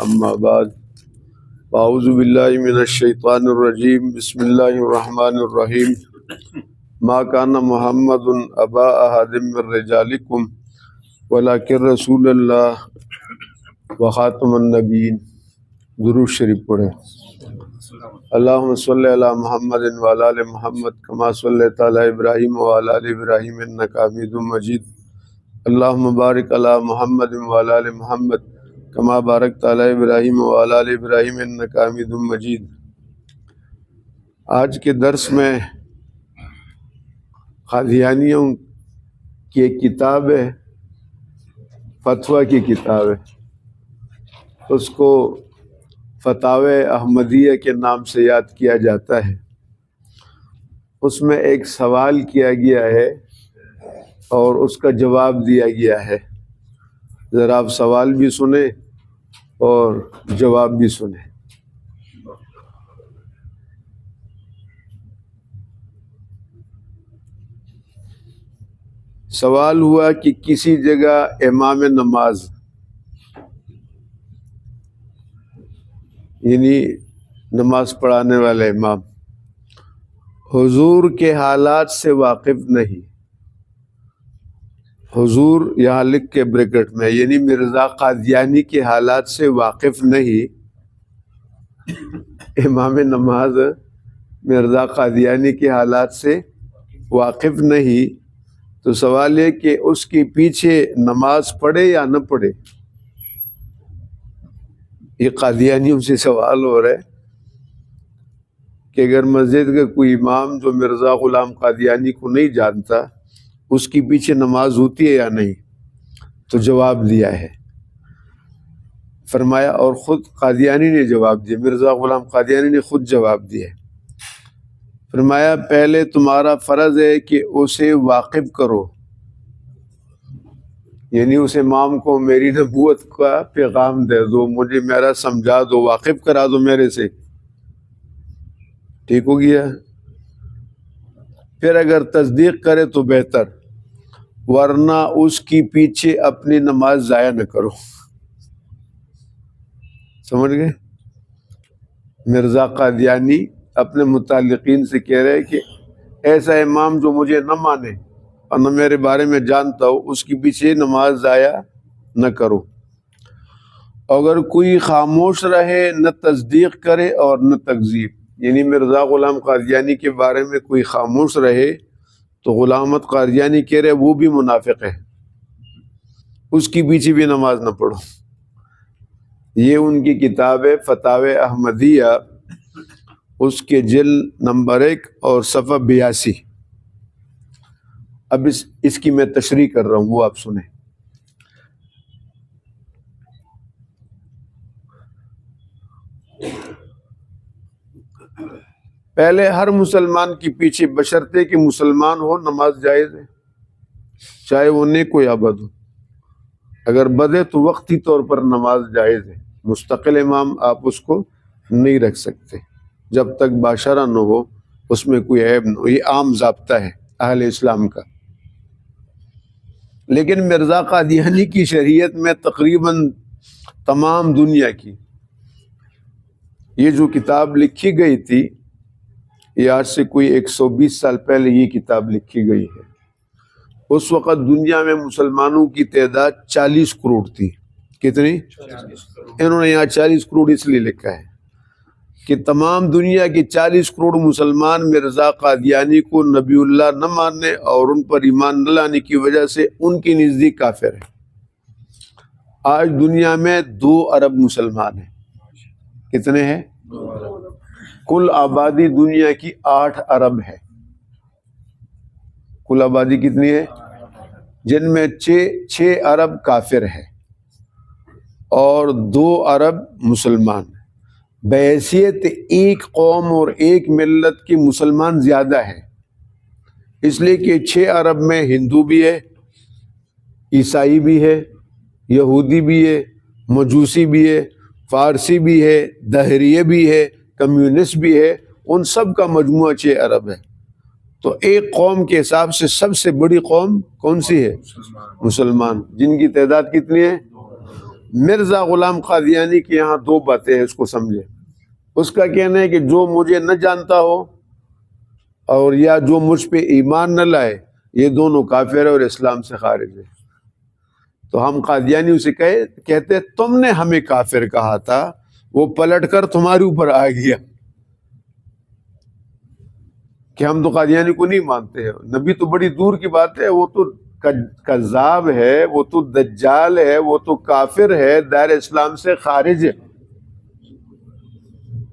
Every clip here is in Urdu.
اما بعد اعوذ باللہ من الشیطان الرجیم بسم اللہ الرحمن الرحیم ما کان محمد ابا احد من رجالکم ولکن رسول اللہ وخاتم النبیین۔ درود شریف پڑھیں۔ اللہم صلی علی محمد وعلی آل محمد کما صلیت علی ابراہیم وعلی آل ابراہیم انک حمید مجید۔ اللہم بارک علی محمد وعلی آل محمد کما بارکت علی ابراہیم وعلی آل ابراہیم انک حمید مجید۔ آج کے درس میں قادیانیوں کی ایک کتاب ہے، فتویٰ کی کتاب ہے، اس کو فتاوی احمدیہ کے نام سے یاد کیا جاتا ہے۔ اس میں ایک سوال کیا گیا ہے اور اس کا جواب دیا گیا ہے۔ ذرا آپ سوال بھی سنیں اور جواب بھی سنیں۔ سوال ہوا کہ کسی جگہ امام نماز یعنی نماز پڑھانے والا امام حضور کے حالات سے واقف نہیں، حضور یہاں لکھ کے بریکٹ میں، یعنی مرزا قادیانی کے حالات سے واقف نہیں، امام نماز مرزا قادیانی کے حالات سے واقف نہیں، تو سوال ہے کہ اس کے پیچھے نماز پڑھے یا نہ پڑھے۔ یہ قادیانیوں سے سوال ہو رہا ہے کہ اگر مسجد کا کوئی امام جو مرزا غلام قادیانی کو نہیں جانتا، اس کے پیچھے نماز ہوتی ہے یا نہیں، تو جواب دیا ہے۔ فرمایا، اور خود قادیانی نے جواب دیا، مرزا غلام قادیانی نے خود جواب دیا۔ فرمایا، پہلے تمہارا فرض ہے کہ اسے واقف کرو، یعنی اس امام کو میری نبوت کا پیغام دے دو، مجھے میرا سمجھا دو، واقف کرا دو میرے سے، ٹھیک ہو گیا۔ پھر اگر تصدیق کرے تو بہتر، ورنہ اس کی پیچھے اپنی نماز ضائع نہ کرو۔ سمجھ گئے؟ مرزا قادیانی اپنے متعلقین سے کہہ رہے کہ ایسا امام جو مجھے نہ مانے اور نہ میرے بارے میں جانتا ہو، اس کے پیچھے نماز ضائع نہ کرو۔ اگر کوئی خاموش رہے، نہ تصدیق کرے اور نہ تکذیب، یعنی مرزا غلام قادیانی کے بارے میں کوئی خاموش رہے تو غلامت قادیانی کہہ رہے وہ بھی منافق ہے، اس کی پیچھے بھی نماز نہ پڑھو۔ یہ ان کی کتاب ہے فتاوی احمدیہ، اس کے جلد نمبر 1 اور صفحہ 82۔ اب اس کی میں تشریح کر رہا ہوں، وہ آپ سنیں۔ پہلے ہر مسلمان کے پیچھے بشرطے کہ مسلمان ہو نماز جائز ہے، چاہے وہ نیک ہو یا بد ہو۔ اگر بد ہے تو وقتی طور پر نماز جائز ہے، مستقل امام آپ اس کو نہیں رکھ سکتے جب تک باشرہ نہ ہو، اس میں کوئی عیب نہ ہو۔ یہ عام ضابطہ ہے اہل اسلام کا۔ لیکن مرزا قادیانی کی شریعت میں تقریباً تمام دنیا کی یہ جو کتاب لکھی گئی تھی، یہ آج سے کوئی 120 سال پہلے یہ کتاب لکھی گئی ہے۔ اس وقت دنیا میں مسلمانوں کی تعداد 40 کروڑ تھی۔ کتنی؟ انہوں نے یہاں 40 کروڑ اس لیے لکھا ہے کہ تمام دنیا کے 40 کروڑ مسلمان مرزا قادیانی کو نبی اللہ نہ ماننے اور ان پر ایمان نہ لانے کی وجہ سے ان کے نزدیک کافر ہیں۔ آج دنیا میں 2 ارب مسلمان ہیں۔ کتنے ہیں؟ کل آبادی دنیا کی 8 ارب ہے۔ کل آبادی کتنی ہے؟ جن میں 6 ارب کافر ہے اور 2 ارب مسلمان۔ بحیثیت ایک قوم اور ایک ملت کے مسلمان زیادہ ہے، اس لیے کہ 6 ارب میں ہندو بھی ہے، عیسائی بھی ہے، یہودی بھی ہے، مجوسی بھی ہے، فارسی بھی ہے، دہریے بھی ہے، کمیونسٹ بھی ہے، ان سب کا مجموعہ 6 ارب ہے۔ تو ایک قوم کے حساب سے سب سے بڑی قوم کون سی ہے؟ مسلمان، جن کی تعداد کتنی ہے؟ مرزا غلام قادیانی کے یہاں دو باتیں ہیں، اس کو سمجھے۔ اس کا کہنا ہے کہ جو مجھے نہ جانتا ہو اور یا جو مجھ پہ ایمان نہ لائے، یہ دونوں کافر ہے اور اسلام سے خارج ہے۔ تو ہم قادیانی اسے کہتے تم نے ہمیں کافر کہا تھا، وہ پلٹ کر تمہارے اوپر آ گیا کہ ہم تو قادیانی کو نہیں مانتے ہیں۔ نبی تو بڑی دور کی بات ہے، وہ تو کذاب ہے، وہ تو دجال ہے، وہ تو کافر ہے، دائر اسلام سے خارج ہے۔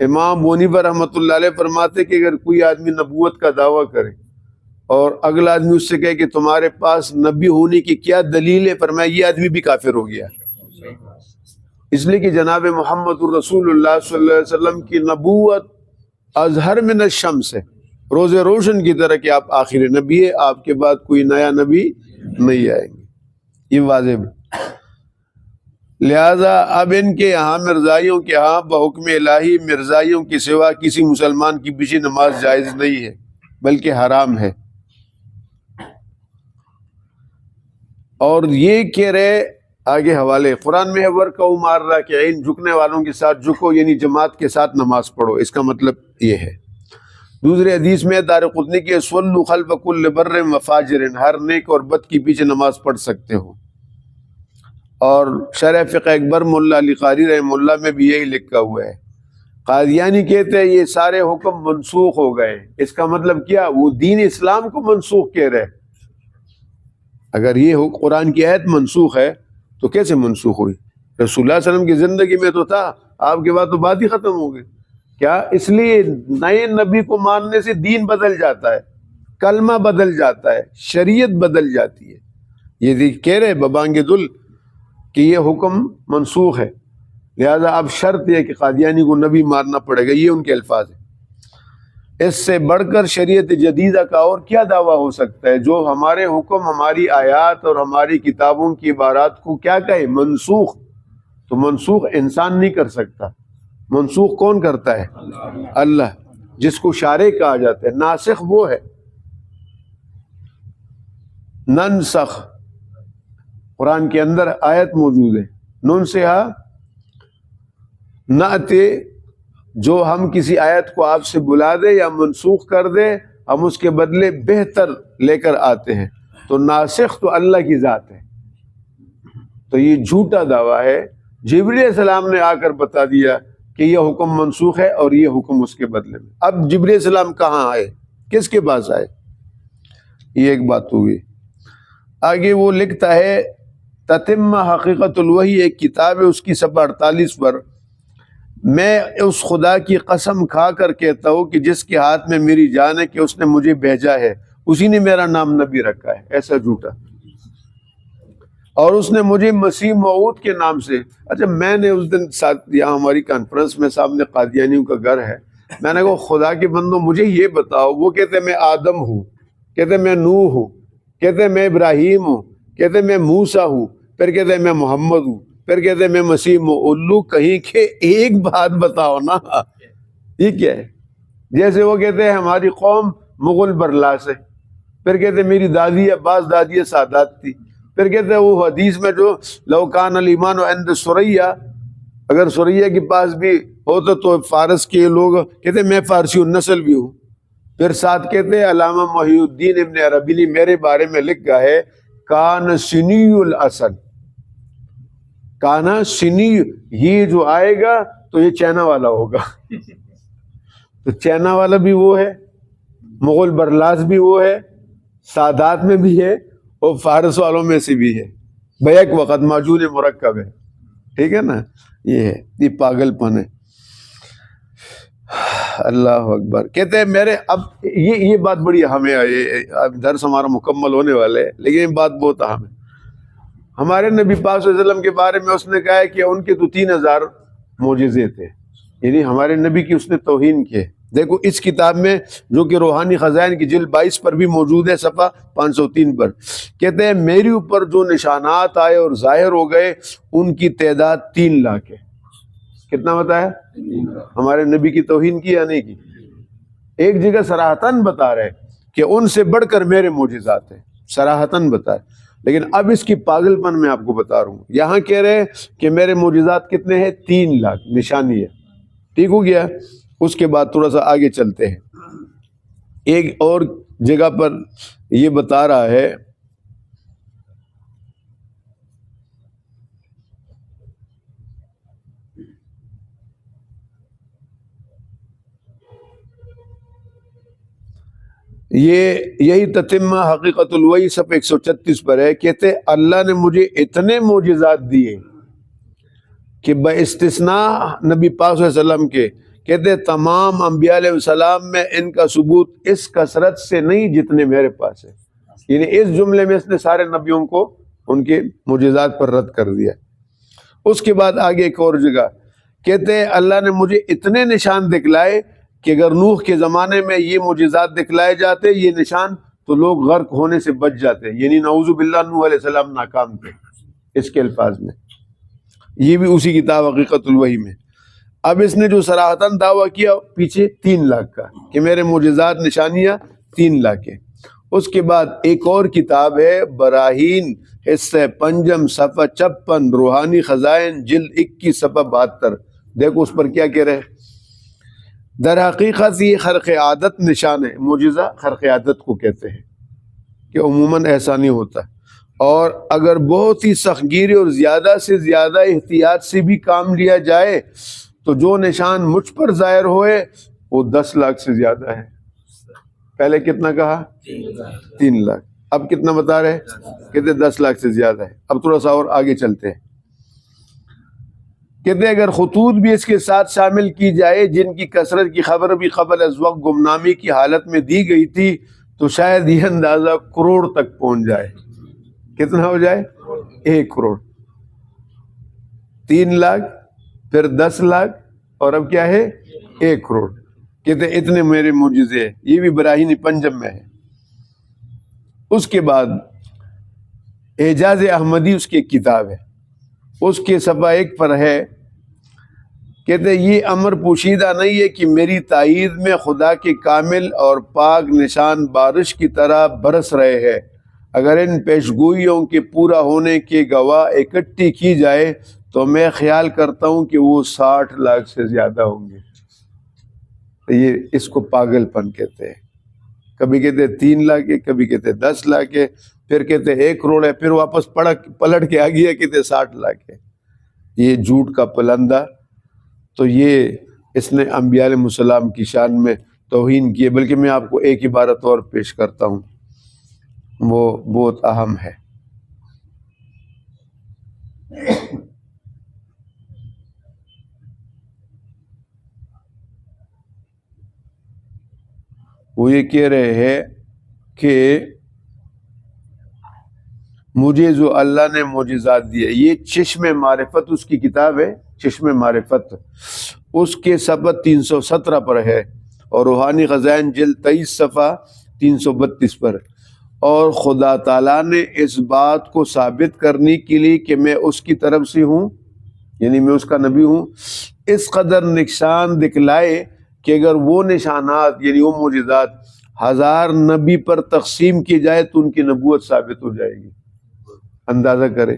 امام ابو حنیفہ رحمۃ اللہ علیہ فرماتے کہ اگر کوئی آدمی نبوت کا دعویٰ کرے اور اگلا آدمی اس سے کہے کہ تمہارے پاس نبی ہونے کی کیا دلیل ہے، فرمایا یہ آدمی بھی کافر ہو گیا، اس لیے کہ جناب محمد الرسول اللہ صلی اللہ علیہ وسلم کی نبوت ازہر من الشمس ہے، روز روشن کی طرح کہ آپ آخری نبی ہے، آپ کے بعد کوئی نیا نبی نہیں آئیں گے، یہ واضح ہے۔ لہذا اب ان کے یہاں مرزائیوں کے یہاں بحکم الہی مرزائیوں کے سوا کسی مسلمان کی پیچھے نماز جائز نہیں ہے بلکہ حرام ہے۔ اور یہ کہہ رہے آگے حوالے قرآن میں ہے وَرْكَعُوا مَعَ الرَّاكِعِينَ، جھکنے والوں کے ساتھ جھکو، یعنی جماعت کے ساتھ نماز پڑھو، اس کا مطلب یہ ہے۔ دوسرے حدیث میں دارقطنی کی صلوا خلف کل بر و فاجر، ہر نیک اور بد کی پیچھے نماز پڑھ سکتے ہو۔ اور شرح فقہ اکبر ملا علی قاری رحمہ اللہ میں بھی یہی لکھا ہوا ہے۔ قادیانی کہتے ہیں یہ سارے حکم منسوخ ہو گئے، اس کا مطلب کیا؟ وہ دین اسلام کو منسوخ کہہ رہے۔ اگر یہ قرآن کی آیت منسوخ ہے تو کیسے منسوخ ہوئی؟ رسول اللہ صلی اللہ علیہ وسلم کی زندگی میں تو تھا، آپ کے بعد تو بات ہی ختم ہو گئی۔ کیا اس لیے نئے نبی کو ماننے سے دین بدل جاتا ہے، کلمہ بدل جاتا ہے، شریعت بدل جاتی ہے۔ یہ کہہ رہے ببانگ دل کہ یہ حکم منسوخ ہے، لہذا اب شرط یہ کہ قادیانی کو نبی مارنا پڑے گا، یہ ان کے الفاظ ہیں۔ اس سے بڑھ کر شریعت جدیدہ کا اور کیا دعویٰ ہو سکتا ہے جو ہمارے حکم، ہماری آیات اور ہماری کتابوں کی عبارات کو کیا کہے؟ منسوخ۔ تو منسوخ انسان نہیں کر سکتا، منسوخ کون کرتا ہے؟ اللہ، جس کو شارع کہا جاتا ہے۔ ناسخ وہ ہے، ننسخ قرآن کے اندر آیت موجود ہے، ننسخ نأتی، جو ہم کسی آیت کو آپ سے بلا دے یا منسوخ کر دے، ہم اس کے بدلے بہتر لے کر آتے ہیں۔ تو ناسخ تو اللہ کی ذات ہے، تو یہ جھوٹا دعویٰ ہے۔ جبریل علیہ السلام نے آ کر بتا دیا کہ یہ حکم منسوخ ہے اور یہ حکم اس کے بدلے میں۔ اب جبریل علیہ السلام کہاں آئے، کس کے پاس آئے؟ یہ ایک بات ہوگی۔ آگے وہ لکھتا ہے تتم حقیقت الوحی، ایک کتاب ہے، اس کی صفحہ 48 پر، میں اس خدا کی قسم کھا کر کہتا ہوں کہ جس کے ہاتھ میں میری جان ہے کہ اس نے مجھے بھیجا ہے، اسی نے میرا نام نبی رکھا ہے۔ ایسا جھوٹا، اور اس نے مجھے مسیح موعود کے نام سے۔ اچھا، میں نے اس دن ساتھ یہاں ہماری کانفرنس میں سامنے قادیانیوں کا گھر ہے، میں نے کہا خدا کے بندو مجھے یہ بتاؤ، وہ کہتے میں آدم ہوں، کہتے میں نوح ہوں، کہتے میں ابراہیم ہوں، کہتے میں موسیٰ ہوں، پھر کہتے میں محمد ہوں، پھر کہتے میں مسیح ہوں۔ الو کہیں کہ ایک بات بتاؤ نا، یہ کیا ہے؟ جیسے وہ کہتے ہیں ہماری قوم مغل برلاس ہے، پھر کہتے میری دادی عباس دادی سادات تھی، پھر کہتے ہیں وہ حدیث میں جو لو کان الایمان عند سریا، اگر سریا کے پاس بھی ہوتا تو فارس کے لوگ، کہتے میں فارسی النسل بھی ہوں۔ پھر ساتھ کہتے ہیں علامہ محی الدین ابن عربی نے میرے بارے میں لکھا ہے کان سنی الاسد، کانا سنی، یہ جو آئے گا تو یہ چائنا والا ہوگا۔ تو چائنا والا بھی وہ ہے، مغل برلاس بھی وہ ہے، سادات میں بھی ہے، اور فارس والوں میں سے بھی ہے، بیک وقت موجود مرکب ہے۔ ٹھیک ہے نا، یہ ہے، یہ پاگل پن ہے۔ اللہ اکبر۔ کہتے ہیں میرے اب یہ بات بڑی اہم ہے، اب درس ہمارا مکمل ہونے والے ہے، لیکن یہ بات بہت اہم ہے۔ ہمارے نبی پاک صلی اللہ علیہ وسلم کے بارے میں اس نے کہا ہے کہ ان کے تو 3000 معجزے تھے، یعنی ہمارے نبی کی اس نے توہین کی ہے۔ دیکھو اس کتاب میں جو کہ روحانی خزائن کی جلد 22 پر بھی موجود ہے، صفحہ 503 پر، کہتے ہیں میری اوپر جو نشانات آئے اور ظاہر ہو گئے ان کی تعداد 3 لاکھ ہے۔ کتنا بتایا؟ ہمارے نبی کی توہین کی یا نہیں کی؟ ایک جگہ صراحتاً بتا رہے کہ ان سے بڑھ کر میرے معجزات ہیں، صراحتاً بتا رہے۔ لیکن اب اس کی پاگل پن میں آپ کو بتا رہا ہوں. یہاں کہہ رہے کہ میرے معجزات کتنے ہیں؟ 3 لاکھ نشانی ہے. ٹھیک ہو گیا. اس کے بعد تھوڑا سا آگے چلتے ہیں. ایک اور جگہ پر یہ بتا رہا ہے یہی تتمہ حقیقت الوحی صفحہ 136 پر ہے. کہتے اللہ نے مجھے اتنے معجزات دیے کہ باستثناء نبی پاک صلی اللہ علیہ وسلم کے، کہتے تمام انبیاء علیہ السلام میں ان کا ثبوت اس کثرت سے نہیں جتنے میرے پاس ہے. یعنی اس جملے میں اس نے سارے نبیوں کو ان کے معجزات پر رد کر دیا. اس کے بعد آگے ایک اور جگہ کہتے اللہ نے مجھے اتنے نشان دکھلائے کہ اگر نوح کے زمانے میں یہ معجزات دکھلائے جاتے، یہ نشان، تو لوگ غرق ہونے سے بچ جاتے. یعنی نعوذ باللہ نوح علیہ السلام ناکام تھے اس کے الفاظ میں. یہ بھی اسی کتاب حقیقت الوحی میں. اب اس نے جو صراحتاً دعویٰ کیا پیچھے 3 لاکھ کا، کہ میرے معجزات نشانیاں 3 لاکھ ہیں. اس کے بعد ایک اور کتاب ہے براہین حصہ پنجم صفحہ 56 روحانی خزائن جلد 21 صفحہ 72. دیکھو اس پر کیا کہہ رہے ہیں. در حقیقت یہ خرق عادت نشان ہے. معجزہ خرق عادت کو کہتے ہیں کہ عموماً ایسا نہیں ہوتا، اور اگر بہت ہی سختگیری اور زیادہ سے زیادہ احتیاط سے بھی کام لیا جائے تو جو نشان مجھ پر ظاہر ہوئے وہ 10 لاکھ سے زیادہ ہے. پہلے کتنا کہا؟ 3 لاکھ. اب کتنا بتا رہے؟ کہتے 10 لاکھ سے زیادہ ہے. اب تھوڑا سا اور آگے چلتے ہیں. کہتے اگر خطوط بھی اس کے ساتھ شامل کی جائے جن کی کثرت کی خبر بھی قبل از وقت گمنامی کی حالت میں دی گئی تھی تو شاید یہ اندازہ کروڑ تک پہنچ جائے. کتنا ہو جائے؟ 1 کروڑ. 3 لاکھ، پھر 10 لاکھ، اور اب کیا ہے؟ 1 کروڑ. کہتے اتنے میرے معجزے ہیں. یہ بھی براہین پنجم میں ہے. اس کے بعد اعجاز احمدی اس کی ایک کتاب ہے، اس کے صفحہ 1 پر ہے. کہتے یہ امر پوشیدہ نہیں ہے کہ میری تائید میں خدا کے کامل اور پاک نشان بارش کی طرح برس رہے ہیں. اگر ان پیشگوئیوں کے پورا ہونے کے گواہ اکٹھی کی جائے تو میں خیال کرتا ہوں کہ وہ 60 لاکھ سے زیادہ ہوں گے. یہ اس کو پاگل پن کہتے ہیں. کبھی کہتے 3 لاکھ ہے، کبھی کہتے 10 لاکھ ہے، پھر کہتے 1 کروڑ ہے، پھر واپس پلٹ کے آ گیا کہتے 60 لاکھ ہے. یہ جھوٹ کا پلندہ. تو یہ اس نے انبیاء علیہ السلام کی شان میں توہین کی ہے. بلکہ میں آپ کو ایک عبارت اور پیش کرتا ہوں، وہ بہت اہم ہے. وہ یہ کہہ رہے ہیں کہ مجھے جو اللہ نے معجزات دیے، یہ چشم معرفت اس کی کتاب ہے، چشم معرفت، اس کے صفحہ 317 پر ہے، اور روحانی خزائن جلد 23 صفحہ 332 پر. اور خدا تعالیٰ نے اس بات کو ثابت کرنے کے لیے کہ میں اس کی طرف سے ہوں، یعنی میں اس کا نبی ہوں، اس قدر نشان دکھلائے کہ اگر وہ نشانات یعنی وہ معجزات 1000 نبی پر تقسیم کی جائے تو ان کی نبوت ثابت ہو جائے گی. اندازہ کرے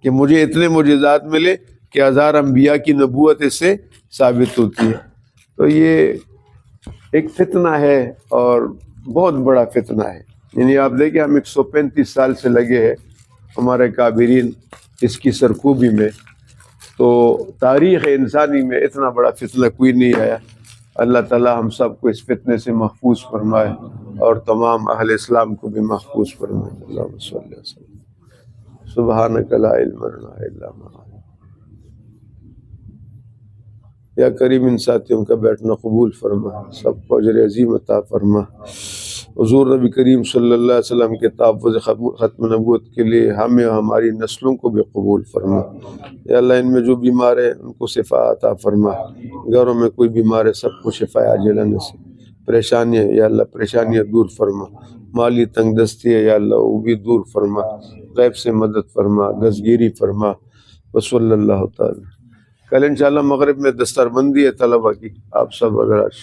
کہ مجھے اتنے معجزات ملے کہ 1000 انبیاء کی نبوت اس سے ثابت ہوتی ہے. تو یہ ایک فتنہ ہے، اور بہت بڑا فتنہ ہے. یعنی آپ دیکھیں ہم 135 سال سے لگے ہیں ہمارے کابرین اس کی سرکوبی میں، تو تاریخ انسانی میں اتنا بڑا فتنہ کوئی نہیں آیا. اللہ تعالیٰ ہم سب کو اس فتنے سے محفوظ فرمائے اور تمام اہل اسلام کو بھی محفوظ فرمائے. اللہم صلی اللہ علیہ وسلم. سبحانک لا علم لنا الا ما علمتنا. یا کریم ان ساتھیوں کا بیٹھنا قبول فرما، سب کو اجر عظیم عطا فرما. حضور نبی کریم صلی اللہ علیہ وسلم کے تحفظ ختم نبوت کے لیے ہمیں اور ہماری نسلوں کو بھی قبول فرما. یا اللہ ان میں جو بیمار ہیں ان کو شفا عطا فرما. گھروں میں کوئی بیمار ہے سب کو شفا عاجلہ نصیب. پریشانیاں یا اللہ پریشانیاں دور فرما. مالی تنگ دستی ہے یا اللہ وہ بھی دور فرما. غیب سے مدد فرما، دستگیری فرما. وصلی اللہ تعالی. کل انشاءاللہ مغرب میں دستار بندی ہے طلبہ کی، آپ سب اگر